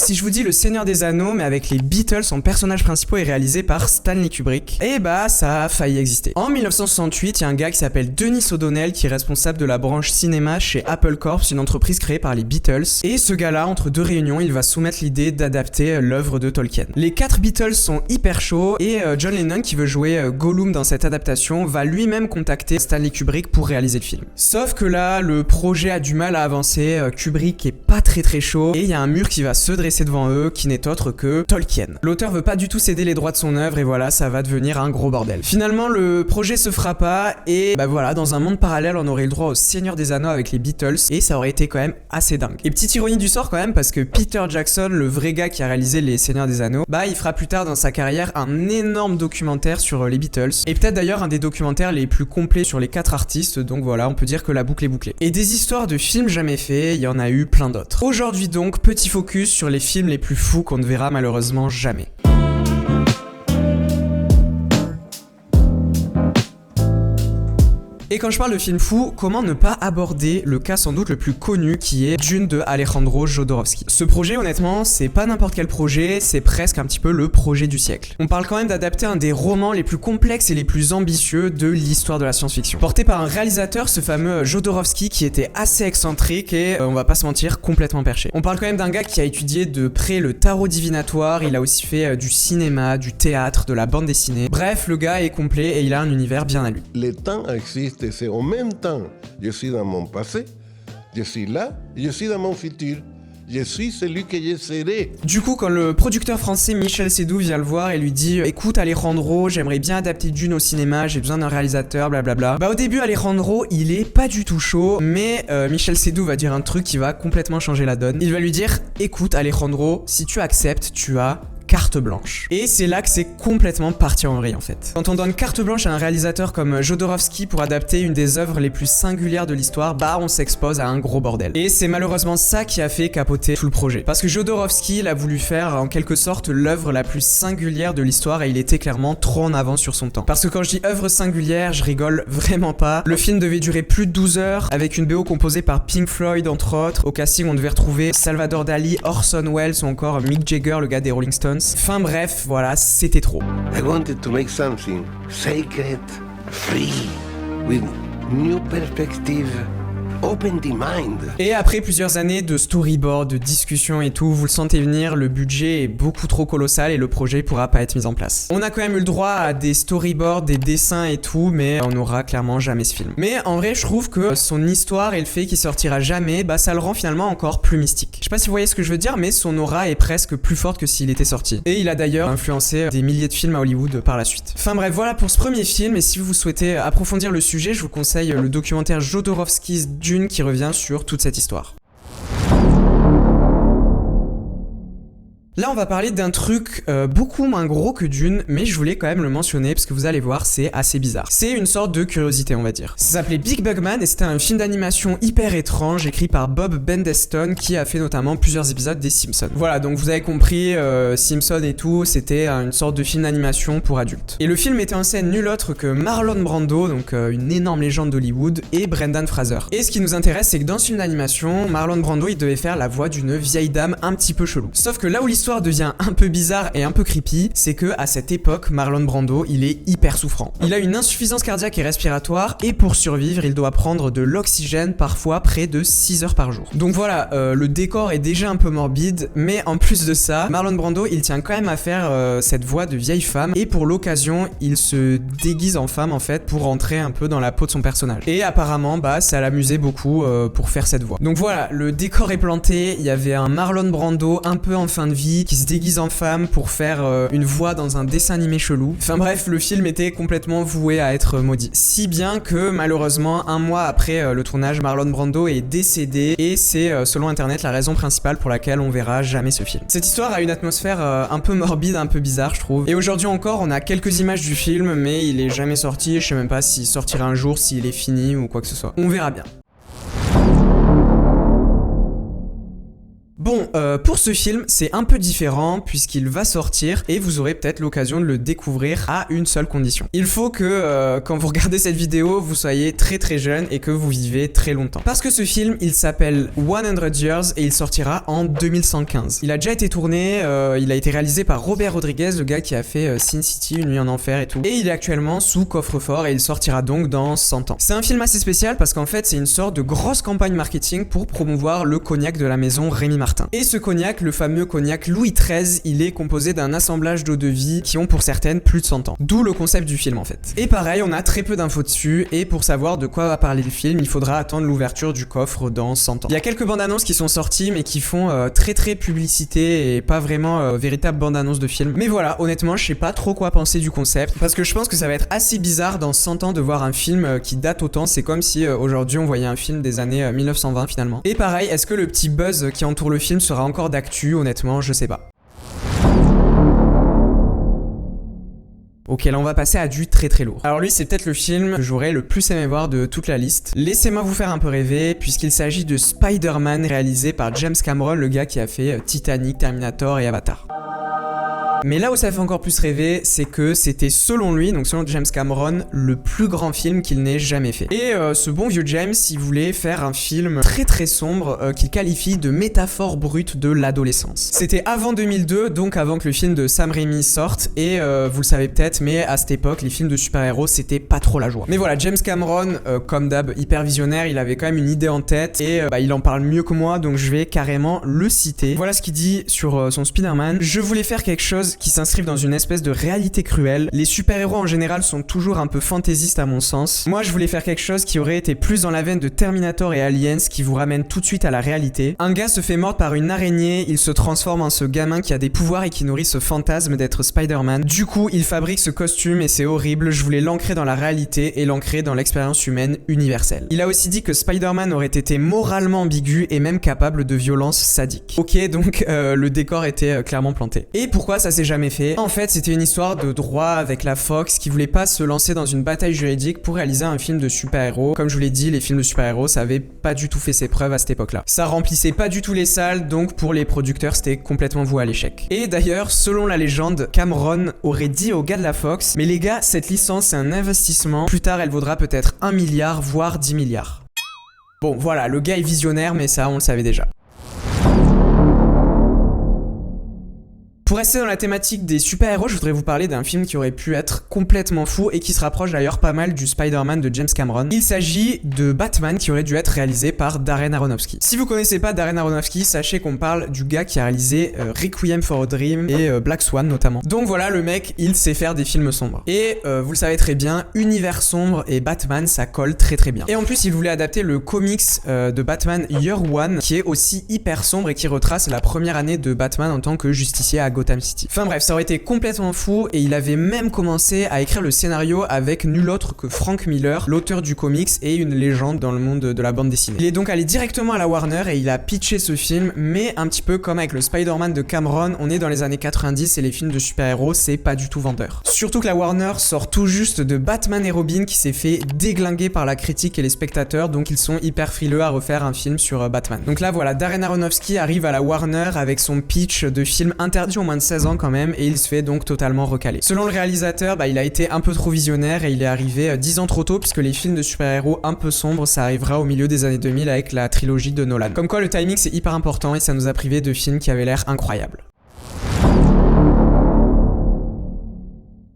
Si je vous dis Le Seigneur des Anneaux, mais avec les Beatles en personnages principaux et réalisé par Stanley Kubrick, eh bah ça a failli exister. En 1968, il y a un gars qui s'appelle Denis O'Donnell qui est responsable de la branche cinéma chez Apple Corps, une entreprise créée par les Beatles. Et ce gars-là, entre deux réunions, il va soumettre l'idée d'adapter l'œuvre de Tolkien. Les 4 Beatles sont hyper chauds et John Lennon, qui veut jouer Gollum dans cette adaptation, va lui-même contacter Stanley Kubrick pour réaliser le film. Sauf que là, le projet a du mal à avancer, Kubrick est pas très chaud et il y a un mur qui va se dresser devant eux qui n'est autre que Tolkien. L'auteur veut pas du tout céder les droits de son œuvre et voilà, ça va devenir un gros bordel. Finalement, le projet se fera pas et bah voilà, dans un monde parallèle, on aurait eu le droit au Seigneur des Anneaux avec les Beatles et ça aurait été quand même assez dingue. Et petite ironie du sort quand même, parce que Peter Jackson, le vrai gars qui a réalisé les Seigneurs des Anneaux, bah il fera plus tard dans sa carrière un énorme documentaire sur les Beatles et peut-être d'ailleurs un des documentaires les plus complets sur les 4 artistes, donc voilà, on peut dire que la boucle est bouclée. Et des histoires de films jamais faits, il y en a eu plein d'autres. Aujourd'hui donc, petit focus sur les films les plus fous qu'on ne verra malheureusement jamais. Et quand je parle de film fou, comment ne pas aborder le cas sans doute le plus connu qui est Dune de Alejandro Jodorowsky. Ce projet, honnêtement, c'est pas n'importe quel projet, c'est presque un petit peu le projet du siècle. On parle quand même d'adapter un des romans les plus complexes et les plus ambitieux de l'histoire de la science-fiction. Porté par un réalisateur, ce fameux Jodorowsky, qui était assez excentrique et, on va pas se mentir, complètement perché. On parle quand même d'un gars qui a étudié de près le tarot divinatoire, il a aussi fait du cinéma, du théâtre, de la bande dessinée. Bref, le gars est complet et il a un univers bien à lui. Le temps existe. C'est en même temps, je suis dans mon passé, je suis là, je suis dans mon futur. Je suis celui que je serai. Du coup, quand le producteur français Michel Seydoux vient le voir et lui dit « Écoute Alejandro, j'aimerais bien adapter Dune au cinéma, j'ai besoin d'un réalisateur, blablabla ». Bah au début, Alejandro, il est pas du tout chaud, mais Michel Seydoux va dire un truc qui va complètement changer la donne. Il va lui dire « Écoute Alejandro, si tu acceptes, tu as carte blanche ». Et c'est là que c'est complètement parti en vrille en fait. Quand on donne carte blanche à un réalisateur comme Jodorowsky pour adapter une des œuvres les plus singulières de l'histoire, bah on s'expose à un gros bordel. Et c'est malheureusement ça qui a fait capoter tout le projet. Parce que Jodorowsky, il a voulu faire en quelque sorte l'œuvre la plus singulière de l'histoire et il était clairement trop en avance sur son temps. Parce que quand je dis œuvre singulière, je rigole vraiment pas. Le film devait durer plus de 12 heures avec une BO composée par Pink Floyd entre autres. Au casting, on devait retrouver Salvador Dali, Orson Welles ou encore Mick Jagger, le gars des Rolling Stones. Enfin bref, voilà, c'était trop. I wanted to make something sacred, free, with new perspective. Open the mind. Et après plusieurs années de storyboard, de discussions et tout, vous le sentez venir, le budget est beaucoup trop colossal et le projet pourra pas être mis en place. On a quand même eu le droit à des storyboards, des dessins et tout, mais on n'aura clairement jamais ce film. Mais en vrai, je trouve que son histoire et le fait qu'il sortira jamais, bah ça le rend finalement encore plus mystique. Je sais pas si vous voyez ce que je veux dire, mais son aura est presque plus forte que s'il était sorti. Et il a d'ailleurs influencé des milliers de films à Hollywood par la suite. Enfin bref, voilà pour ce premier film, et si vous souhaitez approfondir le sujet, je vous conseille le documentaire Jodorowsky's Dune qui revient sur toute cette histoire. Là, on va parler d'un truc beaucoup moins gros que Dune, mais je voulais quand même le mentionner parce que vous allez voir, c'est assez bizarre. C'est une sorte de curiosité, on va dire. Ça s'appelait Big Bugman et c'était un film d'animation hyper étrange écrit par Bob Bendeston qui a fait notamment plusieurs épisodes des Simpsons. Voilà, donc vous avez compris, Simpsons et tout, c'était une sorte de film d'animation pour adultes. Et le film mettait en scène nul autre que Marlon Brando, donc une énorme légende d'Hollywood, et Brendan Fraser. Et ce qui nous intéresse, c'est que dans ce film d'animation, Marlon Brando, il devait faire la voix d'une vieille dame un petit peu chelou. Sauf que là où l'histoire devient un peu bizarre et un peu creepy, c'est que à cette époque, Marlon Brando, il est hyper souffrant. Il a une insuffisance cardiaque et respiratoire et pour survivre, il doit prendre de l'oxygène parfois près de 6 heures par jour. Donc voilà, le décor est déjà un peu morbide, mais en plus de ça, Marlon Brando, il tient quand même à faire cette voix de vieille femme et pour l'occasion, il se déguise en femme en fait pour rentrer un peu dans la peau de son personnage. Et apparemment, bah ça l'amusait beaucoup pour faire cette voix. Donc voilà, le décor est planté, il y avait un Marlon Brando un peu en fin de vie qui se déguise en femme pour faire une voix dans un dessin animé chelou. Enfin bref, le film était complètement voué à être maudit. Si bien que malheureusement, un mois après le tournage, Marlon Brando est décédé et c'est selon internet la raison principale pour laquelle on verra jamais ce film. Cette histoire a une atmosphère un peu morbide, un peu bizarre je trouve. Et aujourd'hui encore, on a quelques images du film mais il est jamais sorti, je sais même pas s'il sortira un jour, s'il est fini ou quoi que ce soit. On verra bien. Bon, Bon, pour ce film, c'est un peu différent puisqu'il va sortir et vous aurez peut-être l'occasion de le découvrir à une seule condition. Il faut que quand vous regardez cette vidéo, vous soyez très très jeune et que vous vivez très longtemps. Parce que ce film, il s'appelle 100 Years et il sortira en 2115. Il a déjà été tourné, il a été réalisé par Robert Rodriguez, le gars qui a fait Sin City, Une nuit en enfer et tout. Et il est actuellement sous coffre-fort et il sortira donc dans 100 ans. C'est un film assez spécial parce qu'en fait, c'est une sorte de grosse campagne marketing pour promouvoir le cognac de la maison Rémy Martin. Et ce cognac, le fameux cognac Louis XIII, il est composé d'un assemblage d'eau-de-vie qui ont pour certaines plus de 100 ans. D'où le concept du film en fait. Et pareil, on a très peu d'infos dessus et pour savoir de quoi va parler le film, il faudra attendre l'ouverture du coffre dans 100 ans. Il y a quelques bandes annonces qui sont sorties mais qui font très publicité et pas vraiment véritable bande annonce de film. Mais voilà, honnêtement, je sais pas trop quoi penser du concept parce que je pense que ça va être assez bizarre dans 100 ans de voir un film qui date autant. C'est comme si aujourd'hui on voyait un film des années 1920 finalement. Et pareil, est-ce que le petit buzz qui entoure le film sera encore d'actu? Honnêtement, je sais pas. Ok, là on va passer à du très lourd. Alors lui, c'est peut-être le film que j'aurais le plus aimé voir de toute la liste. Laissez-moi vous faire un peu rêver, puisqu'il s'agit de Spider-Man réalisé par James Cameron, le gars qui a fait Titanic, Terminator et Avatar. Mais là où ça fait encore plus rêver, c'est que c'était selon lui, donc selon James Cameron, le plus grand film qu'il n'ait jamais fait. Et ce bon vieux James, il voulait faire un film très sombre qu'il qualifie de métaphore brute de l'adolescence. C'était avant 2002, donc avant que le film de Sam Raimi sorte, et vous le savez peut-être, mais à cette époque, les films de super-héros, c'était pas trop la joie. Mais voilà, James Cameron, comme d'hab, hyper visionnaire, il avait quand même une idée en tête, et il en parle mieux que moi, donc je vais carrément le citer. Voilà ce qu'il dit sur son Spider-Man. Je voulais faire quelque chose qui s'inscrivent dans une espèce de réalité cruelle. Les super-héros en général sont toujours un peu fantaisistes à mon sens. Moi je voulais faire quelque chose qui aurait été plus dans la veine de Terminator et Aliens, qui vous ramène tout de suite à la réalité. Un gars se fait mordre par une araignée, il se transforme en ce gamin qui a des pouvoirs et qui nourrit ce fantasme d'être Spider-Man. Du coup il fabrique ce costume et c'est horrible, je voulais l'ancrer dans la réalité et l'ancrer dans l'expérience humaine universelle. Il a aussi dit que Spider-Man aurait été moralement ambigu et même capable de violence sadique. Ok, donc le décor était clairement planté. Et pourquoi ça s'est jamais fait? En fait, c'était une histoire de droit avec la Fox qui voulait pas se lancer dans une bataille juridique pour réaliser un film de super-héros. Comme je vous l'ai dit, les films de super-héros, ça avait pas du tout fait ses preuves à cette époque-là. Ça remplissait pas du tout les salles, donc pour les producteurs, c'était complètement voué à l'échec. Et d'ailleurs, selon la légende, Cameron aurait dit aux gars de la Fox, mais les gars, cette licence, c'est un investissement. Plus tard, elle vaudra peut-être 1 milliard, voire 10 milliards. Bon, voilà, le gars est visionnaire, mais ça, on le savait déjà. Pour rester dans la thématique des super-héros, je voudrais vous parler d'un film qui aurait pu être complètement fou et qui se rapproche d'ailleurs pas mal du Spider-Man de James Cameron. Il s'agit de Batman qui aurait dû être réalisé par Darren Aronofsky. Si vous connaissez pas Darren Aronofsky, sachez qu'on parle du gars qui a réalisé Requiem for a Dream et Black Swan notamment. Donc voilà, le mec, il sait faire des films sombres. Et vous le savez très bien, univers sombre et Batman, ça colle très bien. Et en plus, il voulait adapter le comics de Batman Year One, qui est aussi hyper sombre et qui retrace la première année de Batman en tant que justicier à Gotham City. Enfin bref, ça aurait été complètement fou et il avait même commencé à écrire le scénario avec nul autre que Frank Miller, l'auteur du comics et une légende dans le monde de la bande dessinée. Il est donc allé directement à la Warner et il a pitché ce film, mais un petit peu comme avec le Spider-Man de Cameron, on est dans les années 90 et les films de super-héros, c'est pas du tout vendeur. Surtout que la Warner sort tout juste de Batman et Robin qui s'est fait déglinguer par la critique et les spectateurs, donc ils sont hyper frileux à refaire un film sur Batman. Donc là voilà, Darren Aronofsky arrive à la Warner avec son pitch de film interdit au moins de 16 ans quand même et il se fait donc totalement recaler. Selon le réalisateur, il a été un peu trop visionnaire et il est arrivé 10 ans trop tôt puisque les films de super-héros un peu sombres, ça arrivera au milieu des années 2000 avec la trilogie de Nolan. Comme quoi le timing c'est hyper important et ça nous a privé de films qui avaient l'air incroyables.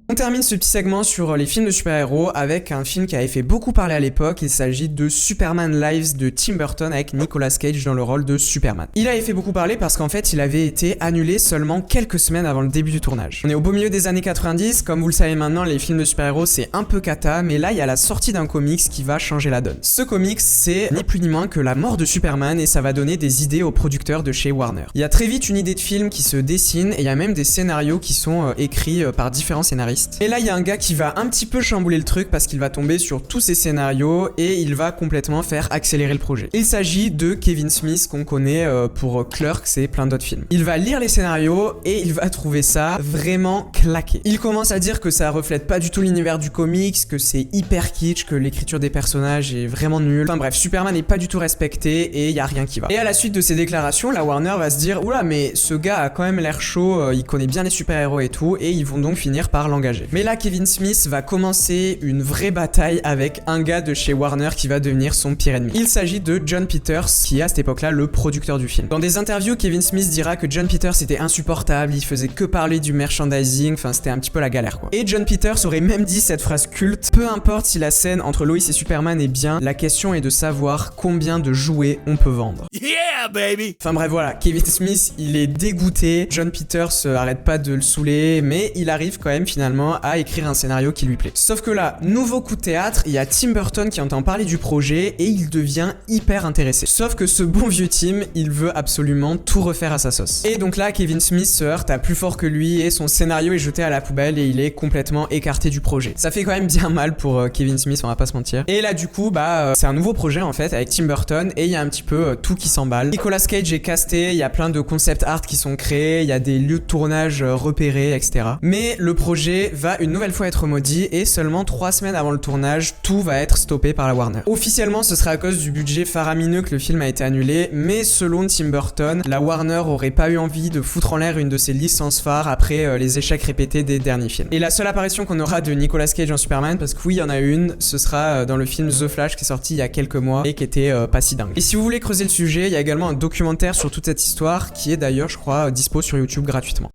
On termine ce petit segment sur les films de super-héros avec un film qui avait fait beaucoup parler à l'époque. Il s'agit de Superman Lives de Tim Burton avec Nicolas Cage dans le rôle de Superman. Il avait fait beaucoup parler parce qu'en fait il avait été annulé seulement quelques semaines avant le début du tournage. On est au beau milieu des années 90, comme vous le savez maintenant les films de super-héros c'est un peu cata, mais là il y a la sortie d'un comics qui va changer la donne. Ce comics c'est ni plus ni moins que la mort de Superman et ça va donner des idées aux producteurs de chez Warner. Il y a très vite une idée de film qui se dessine et il y a même des scénarios qui sont écrits par différents scénaristes. scénariste. Et là, il y a un gars qui va un petit peu chambouler le truc parce qu'il va tomber sur tous ces scénarios et il va complètement faire accélérer le projet. Il s'agit de Kevin Smith qu'on connaît pour Clerks et plein d'autres films. Il va lire les scénarios et il va trouver ça vraiment claqué. Il commence à dire que ça reflète pas du tout l'univers du comics, que c'est hyper kitsch, que l'écriture des personnages est vraiment nulle. Enfin bref, Superman n'est pas du tout respecté et il y a rien qui va. Et à la suite de ces déclarations, la Warner va se dire oula mais ce gars a quand même l'air chaud, il connaît bien les super-héros et tout, et ils vont donc finir par l'engager. Mais là, Kevin Smith va commencer une vraie bataille avec un gars de chez Warner qui va devenir son pire ennemi. Il s'agit de Jon Peters, qui est à cette époque-là le producteur du film. Dans des interviews, Kevin Smith dira que Jon Peters était insupportable, il faisait que parler du merchandising, enfin c'était un petit peu la galère quoi. Et Jon Peters aurait même dit cette phrase culte: peu importe si la scène entre Lois et Superman est bien, la question est de savoir combien de jouets on peut vendre. Yeah baby. Enfin bref voilà, Kevin Smith il est dégoûté, Jon Peters arrête pas de le saouler, mais il arrive quand même finalement à écrire un scénario qui lui plaît. Sauf que là, nouveau coup de théâtre, il y a Tim Burton qui entend parler du projet et il devient hyper intéressé. Sauf que ce bon vieux Tim, il veut absolument tout refaire à sa sauce. Et donc là, Kevin Smith se heurte à plus fort que lui et son scénario est jeté à la poubelle et il est complètement écarté du projet. Ça fait quand même bien mal pour Kevin Smith, on va pas se mentir. Et là du coup, c'est un nouveau projet en fait avec Tim Burton et il y a un petit peu tout qui s'emballe. Nicolas Cage est casté, il y a plein de concept art qui sont créés, il y a des lieux de tournage repérés, etc. Mais le projet va une nouvelle fois être maudit et seulement 3 semaines avant le tournage, tout va être stoppé par la Warner. Officiellement, ce serait à cause du budget faramineux que le film a été annulé, mais selon Tim Burton, la Warner aurait pas eu envie de foutre en l'air une de ses licences phares après les échecs répétés des derniers films. Et la seule apparition qu'on aura de Nicolas Cage en Superman, parce que oui, il y en a une, ce sera dans le film The Flash qui est sorti il y a quelques mois et qui était pas si dingue. Et si vous voulez creuser le sujet, il y a également un documentaire sur toute cette histoire qui est d'ailleurs, je crois, dispo sur YouTube gratuitement.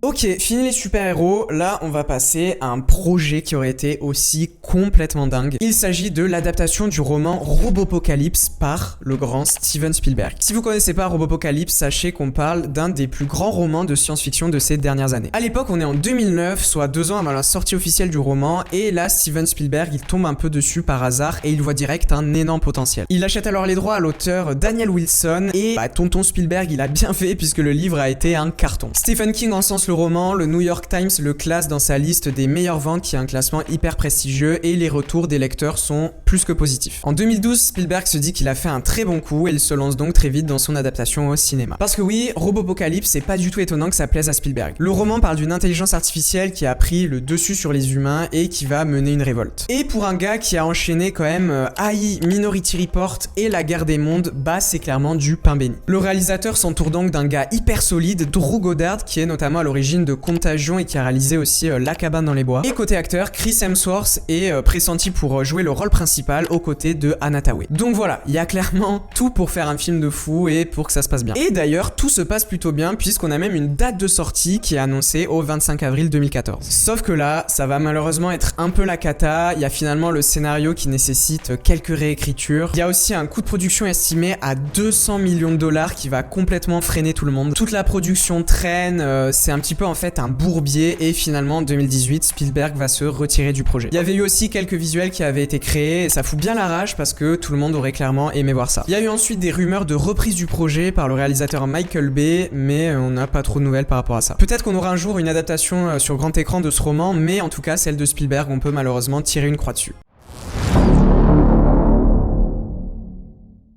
Ok, fini les super-héros, là on va passer à un projet qui aurait été aussi complètement dingue. Il s'agit de l'adaptation du roman Robopocalypse par le grand Steven Spielberg. Si vous connaissez pas Robopocalypse, sachez qu'on parle d'un des plus grands romans de science-fiction de ces dernières années. À l'époque, on est en 2009, soit 2 ans avant la sortie officielle du roman, et là Steven Spielberg il tombe un peu dessus par hasard et il voit direct un énorme potentiel. Il achète alors les droits à l'auteur Daniel Wilson et tonton Spielberg il a bien fait puisque le livre a été un carton. Stephen King encense le roman, le New York Times le classe dans sa liste des meilleures ventes qui est un classement hyper prestigieux et les retours des lecteurs sont plus que positifs. En 2012, Spielberg se dit qu'il a fait un très bon coup et il se lance donc très vite dans son adaptation au cinéma. Parce que oui, Robopocalypse, c'est pas du tout étonnant que ça plaise à Spielberg. Le roman parle d'une intelligence artificielle qui a pris le dessus sur les humains et qui va mener une révolte. Et pour un gars qui a enchaîné quand même AI, Minority Report et La Guerre des Mondes, c'est clairement du pain béni. Le réalisateur s'entoure donc d'un gars hyper solide, Drew Goddard, qui est notamment à l'origine de Contagion et qui a réalisé aussi La Cabane dans les Bois. Et côté acteur, Chris Hemsworth est pressenti pour jouer le rôle principal aux côtés de Anna Thaoué. Donc voilà, il y a clairement tout pour faire un film de fou et pour que ça se passe bien. Et d'ailleurs, tout se passe plutôt bien puisqu'on a même une date de sortie qui est annoncée au 25 avril 2014. Sauf que là, ça va malheureusement être un peu la cata, il y a finalement le scénario qui nécessite quelques réécritures. Il y a aussi un coût de production estimé à 200 millions de dollars qui va complètement freiner tout le monde. Toute la production traîne, c'est un petit peu en fait un bourbier et finalement en 2018 Spielberg va se retirer du projet. Il y avait eu aussi quelques visuels qui avaient été créés et ça fout bien la rage parce que tout le monde aurait clairement aimé voir ça. Il y a eu ensuite des rumeurs de reprise du projet par le réalisateur Michael Bay mais on n'a pas trop de nouvelles par rapport à ça. Peut-être qu'on aura un jour une adaptation sur grand écran de ce roman mais en tout cas celle de Spielberg on peut malheureusement tirer une croix dessus.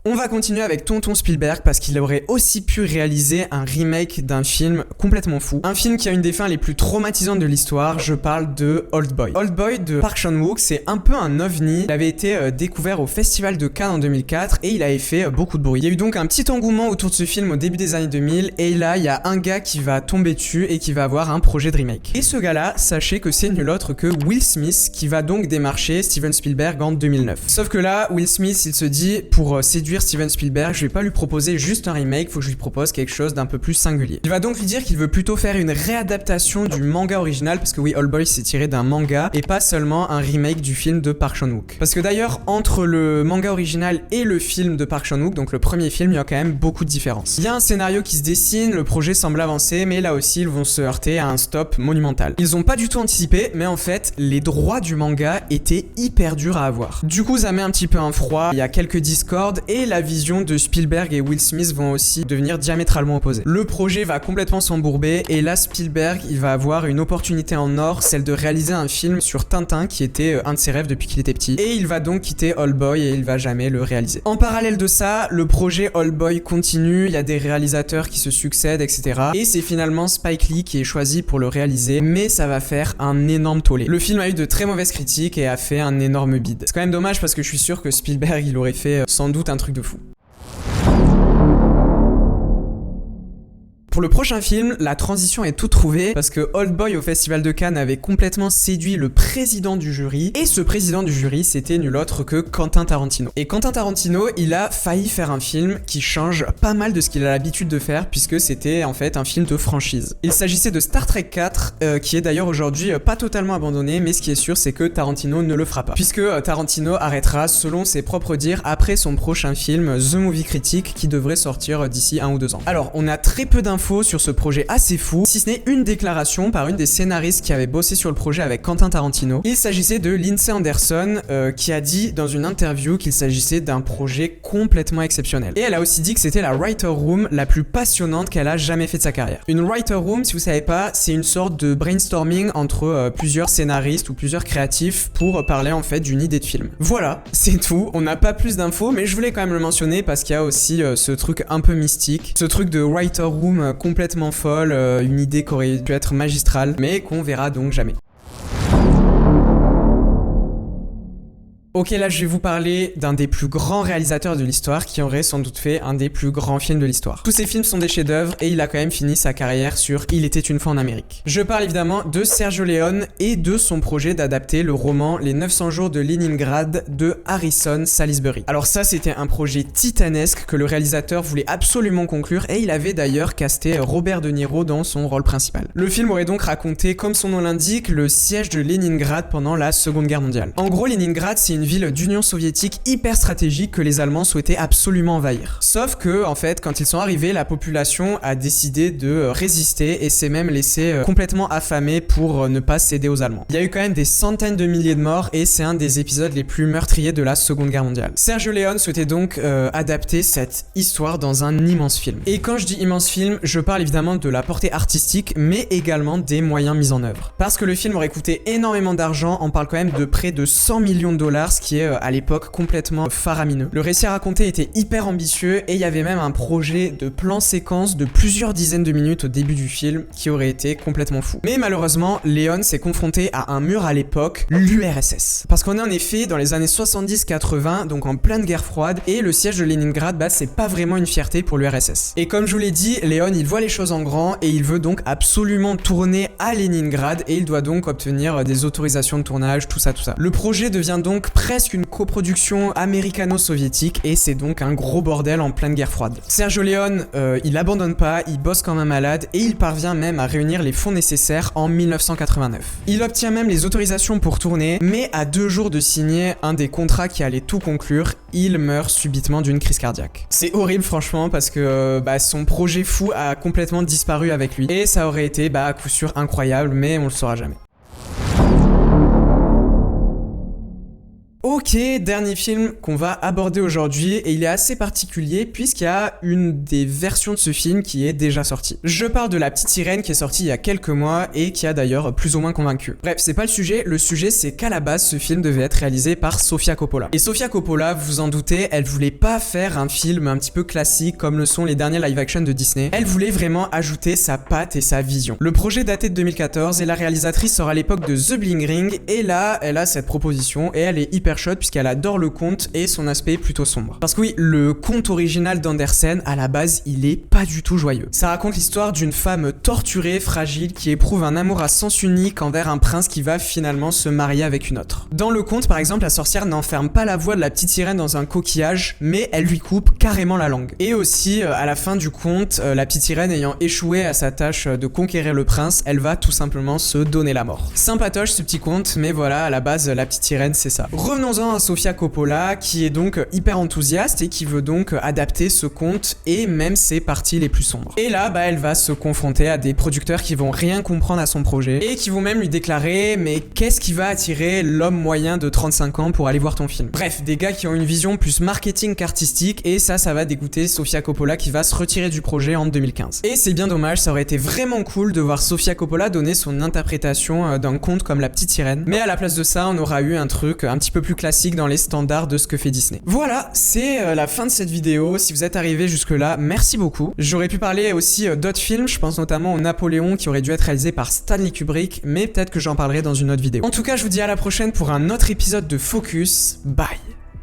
On va continuer avec tonton Spielberg parce qu'il aurait aussi pu réaliser un remake d'un film complètement fou. Un film qui a une des fins les plus traumatisantes de l'histoire, je parle de Old Boy. Old Boy de Park Chan-wook, c'est un peu un ovni. Il avait été découvert au Festival de Cannes en 2004 et il avait fait beaucoup de bruit. Il y a eu donc un petit engouement autour de ce film au début des années 2000 et là il y a un gars qui va tomber dessus et qui va avoir un projet de remake. Et ce gars-là, sachez que c'est nul autre que Will Smith qui va donc démarcher Steven Spielberg en 2009. Sauf que là, Will Smith il se dit pour séduire Steven Spielberg, je vais pas lui proposer juste un remake, faut que je lui propose quelque chose d'un peu plus singulier. Il va donc lui dire qu'il veut plutôt faire une réadaptation du manga original, parce que oui, Old Boy c'est tiré d'un manga, et pas seulement un remake du film de Park Chan-wook. Parce que d'ailleurs, entre le manga original et le film de Park Chan-wook, donc le premier film, il y a quand même beaucoup de différences. Il y a un scénario qui se dessine, le projet semble avancer, mais là aussi, ils vont se heurter à un stop monumental. Ils ont pas du tout anticipé, mais en fait, les droits du manga étaient hyper durs à avoir. Du coup, ça met un petit peu un froid, il y a quelques discords, et et la vision de Spielberg et Will Smith vont aussi devenir diamétralement opposées. Le projet va complètement s'embourber et là Spielberg il va avoir une opportunité en or, celle de réaliser un film sur Tintin qui était un de ses rêves depuis qu'il était petit, et il va donc quitter Oldboy et il va jamais le réaliser. En parallèle de ça, le projet Oldboy continue, il y a des réalisateurs qui se succèdent, etc. Et c'est finalement Spike Lee qui est choisi pour le réaliser, mais ça va faire un énorme tollé. Le film a eu de très mauvaises critiques et a fait un énorme bide. C'est quand même dommage parce que je suis sûr que Spielberg il aurait fait sans doute un truc de fou. Pour le prochain film, la transition est toute trouvée parce que Oldboy au Festival de Cannes avait complètement séduit le président du jury, et ce président du jury c'était nul autre que Quentin Tarantino. Et Quentin Tarantino, il a failli faire un film qui change pas mal de ce qu'il a l'habitude de faire puisque c'était en fait un film de franchise. Il s'agissait de Star Trek 4 qui est d'ailleurs aujourd'hui pas totalement abandonné, mais ce qui est sûr c'est que Tarantino ne le fera pas puisque Tarantino arrêtera selon ses propres dires après son prochain film The Movie Critic qui devrait sortir d'ici 1 ou 2 ans. Alors on a très peu d'infos sur ce projet assez fou, si ce n'est une déclaration par une des scénaristes qui avait bossé sur le projet avec Quentin Tarantino. Il s'agissait de Lindsay Anderson qui a dit dans une interview qu'il s'agissait d'un projet complètement exceptionnel. Et elle a aussi dit que c'était la writer room la plus passionnante qu'elle a jamais fait de sa carrière. Une writer room, si vous savez pas, c'est une sorte de brainstorming entre plusieurs scénaristes ou plusieurs créatifs pour parler en fait d'une idée de film. Voilà, c'est tout, on n'a pas plus d'infos, mais je voulais quand même le mentionner parce qu'il y a aussi ce truc un peu mystique, ce truc de writer room complètement folle, une idée qui aurait pu être magistrale, mais qu'on verra donc jamais. Ok, là je vais vous parler d'un des plus grands réalisateurs de l'histoire qui aurait sans doute fait un des plus grands films de l'histoire. Tous ces films sont des chefs-d'œuvre et il a quand même fini sa carrière sur Il était une fois en Amérique. Je parle évidemment de Sergio Leone et de son projet d'adapter le roman Les 900 jours de Leningrad de Harrison Salisbury. Alors ça c'était un projet titanesque que le réalisateur voulait absolument conclure et il avait d'ailleurs casté Robert De Niro dans son rôle principal. Le film aurait donc raconté, comme son nom l'indique, le siège de Leningrad pendant la Seconde Guerre mondiale. En gros, Leningrad c'est une ville d'Union soviétique hyper stratégique que les Allemands souhaitaient absolument envahir. Sauf que, en fait, quand ils sont arrivés, la population a décidé de résister et s'est même laissée complètement affamée pour ne pas céder aux Allemands. Il y a eu quand même des centaines de milliers de morts et c'est un des épisodes les plus meurtriers de la Seconde Guerre mondiale. Sergio Leone souhaitait donc adapter cette histoire dans un immense film. Et quand je dis immense film, je parle évidemment de la portée artistique, mais également des moyens mis en œuvre. Parce que le film aurait coûté énormément d'argent, on parle quand même de près de 100 millions de dollars, ce qui est à l'époque complètement faramineux. Le récit à raconter était hyper ambitieux et il y avait même un projet de plan séquence de plusieurs dizaines de minutes au début du film qui aurait été complètement fou. Mais malheureusement, Leone s'est confronté à un mur à l'époque, l'URSS. Parce qu'on est en effet dans les années 70-80, donc en pleine guerre froide, et le siège de Leningrad, c'est pas vraiment une fierté pour l'URSS. Et comme je vous l'ai dit, Leone il voit les choses en grand et il veut donc absolument tourner à Leningrad et il doit donc obtenir des autorisations de tournage, tout ça. Le projet devient donc presque une coproduction américano-soviétique et c'est donc un gros bordel en pleine guerre froide. Sergio Leone, il abandonne pas, il bosse comme un malade et il parvient même à réunir les fonds nécessaires en 1989. Il obtient même les autorisations pour tourner, mais à 2 jours de signer un des contrats qui allait tout conclure, il meurt subitement d'une crise cardiaque. C'est horrible franchement parce que son projet fou a complètement disparu avec lui et ça aurait été à coup sûr incroyable, mais on le saura jamais. Ok, dernier film qu'on va aborder aujourd'hui et il est assez particulier puisqu'il y a une des versions de ce film qui est déjà sortie. Je parle de La Petite Sirène qui est sortie il y a quelques mois et qui a d'ailleurs plus ou moins convaincu. Bref, c'est pas le sujet c'est qu'à la base ce film devait être réalisé par Sofia Coppola. Et Sofia Coppola, vous vous en doutez, elle voulait pas faire un film un petit peu classique comme le sont les derniers live action de Disney. Elle voulait vraiment ajouter sa patte et sa vision. Le projet datait de 2014 et la réalisatrice sort à l'époque de The Bling Ring et là, elle a cette proposition et elle est hyper chaude puisqu'elle adore le conte et son aspect plutôt sombre. Parce que oui, le conte original d'Andersen, à la base, il est pas du tout joyeux. Ça raconte l'histoire d'une femme torturée, fragile, qui éprouve un amour à sens unique envers un prince qui va finalement se marier avec une autre. Dans le conte, par exemple, la sorcière n'enferme pas la voix de la petite sirène dans un coquillage, mais elle lui coupe carrément la langue. Et aussi, à la fin du conte, la petite sirène ayant échoué à sa tâche de conquérir le prince, elle va tout simplement se donner la mort. Sympatoche ce petit conte, mais voilà, à la base, la petite sirène, c'est ça. Revenons Parlons-en à Sofia Coppola, qui est donc hyper enthousiaste et qui veut donc adapter ce conte et même ses parties les plus sombres. Et là, elle va se confronter à des producteurs qui vont rien comprendre à son projet et qui vont même lui déclarer mais qu'est-ce qui va attirer l'homme moyen de 35 ans pour aller voir ton film? Bref, des gars qui ont une vision plus marketing qu'artistique et ça va dégoûter Sofia Coppola qui va se retirer du projet en 2015. Et c'est bien dommage, ça aurait été vraiment cool de voir Sofia Coppola donner son interprétation d'un conte comme La Petite Sirène, mais à la place de ça, on aura eu un truc un petit peu plus classique dans les standards de ce que fait Disney. Voilà, c'est la fin de cette vidéo. Si vous êtes arrivé jusque là, merci beaucoup. J'aurais pu parler aussi d'autres films, je pense notamment au Napoléon qui aurait dû être réalisé par Stanley Kubrick, mais peut-être que j'en parlerai dans une autre vidéo. En tout cas, je vous dis à la prochaine pour un autre épisode de Focus. Bye.